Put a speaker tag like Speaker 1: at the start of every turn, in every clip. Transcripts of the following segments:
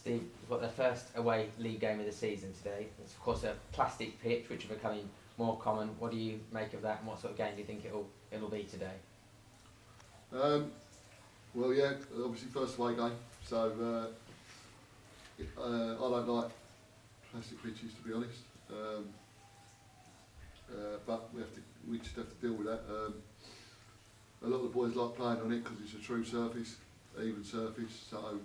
Speaker 1: Steve, we've got the first away league game of the season today. It's of course a plastic pitch, which are becoming more common. What do you make of that, and what sort of game do you think it'll be today?
Speaker 2: Well, yeah, obviously first away game, so I don't like plastic pitches, to be honest. But we just have to deal with that. A lot of the boys like playing on it because it's a true surface, even surface. So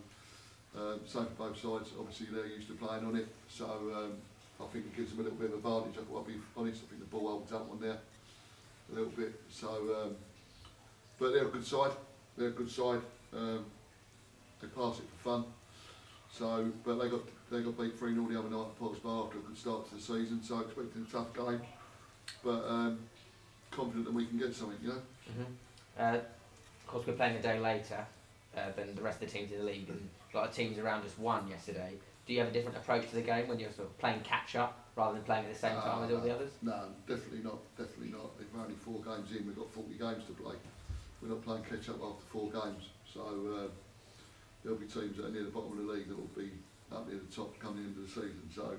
Speaker 2: same for both sides. Obviously they're used to playing on it, so I think it gives them a little bit of advantage. I'll be honest. I think the ball holds up on there a little bit. So, but they're a good side. They're a good side. They pass it for fun. So, but they got beat 3-0 the other night at Potts Bar after a good start to the season. So expecting a tough game, but confident that we can get something. You know.
Speaker 1: Of course, we're playing a day later than the rest of the teams in the league, and a lot of teams around us won yesterday. Do you have a different approach to the game when you're sort of playing catch up rather than playing at the same time as all the others?
Speaker 2: No, definitely not. Definitely not. If we're only 4 games in, we've got 40 games to play. We're not playing catch up after 4 games. So there'll be teams that are near the bottom of the league that will be up near the top coming into the season. So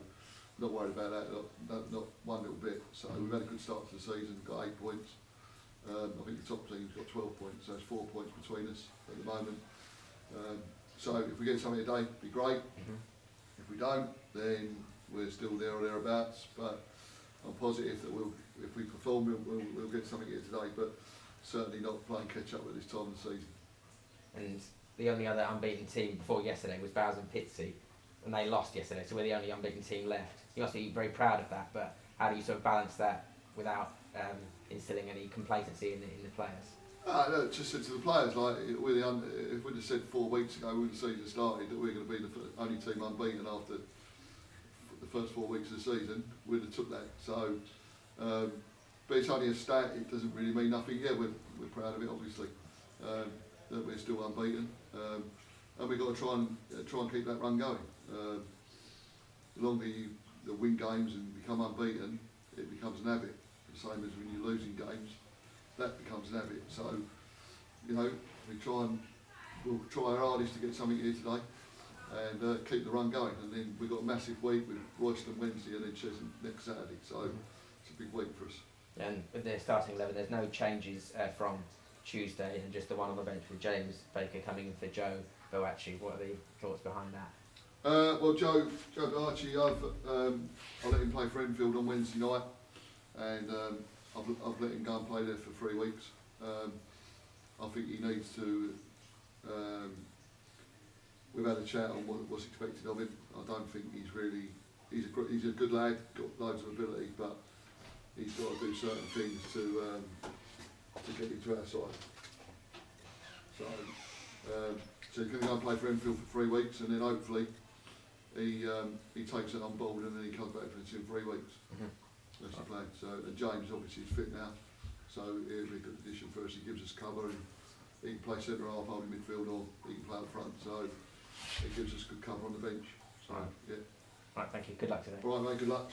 Speaker 2: not worried about that. Not one little bit. So we've had a good start to the season. Got 8 points. I think the top team's got 12 points. So there's 4 points between us at the moment. So if we get something today, it'd be great. If we don't, then we're still there or thereabouts. But I'm positive that if we perform, we'll get something here today. But certainly not playing catch up at this time of the season.
Speaker 1: And the only other unbeaten team before yesterday was Bowes and Pitsea, and they lost yesterday, so we're the only unbeaten team left. You must be very proud of that, but how do you sort of balance that without instilling any complacency in the players?
Speaker 2: No, just said to the players, like if we'd have said 4 weeks ago when the season started that we're going to be the only team unbeaten after the first 4 weeks of the season, we'd have took that. So, but it's only a stat. It doesn't really mean nothing. Yeah, we're proud of it, obviously, that we're still unbeaten, and we've got to try and keep that run going. The longer you win games and become unbeaten, it becomes an habit. The same as when you're losing games. That becomes an habit. So, you know, we'll try our hardest to get something here today and keep the run going. And then we've got a massive week with Royston Wednesday and then Chesham next Saturday. So it's a big week for us.
Speaker 1: And with the starting 11, there's no changes from Tuesday, and just the one on the bench with James Baker coming in for Joe Boachi. What are the thoughts behind that?
Speaker 2: Well, Joe Boachi, I'll let him play for Enfield on Wednesday night, and I've let him go and play there for 3 weeks. I think he needs to. We've had a chat on what's expected of him. I don't think he's really. He's a good lad, got loads of ability, but he's got to do certain things to get into our side. So he's going to go and play for Enfield for 3 weeks, and then hopefully he takes it on board, and then he comes back for us in 3 weeks. That's the plan. So James obviously is fit now, so he'll be a good addition for us. He gives us cover, and he can play centre half, holding midfield, or he can play up front. So it gives us good cover on the bench. So yeah.
Speaker 1: Right, thank you. Good luck today.
Speaker 2: All right, mate. Good luck.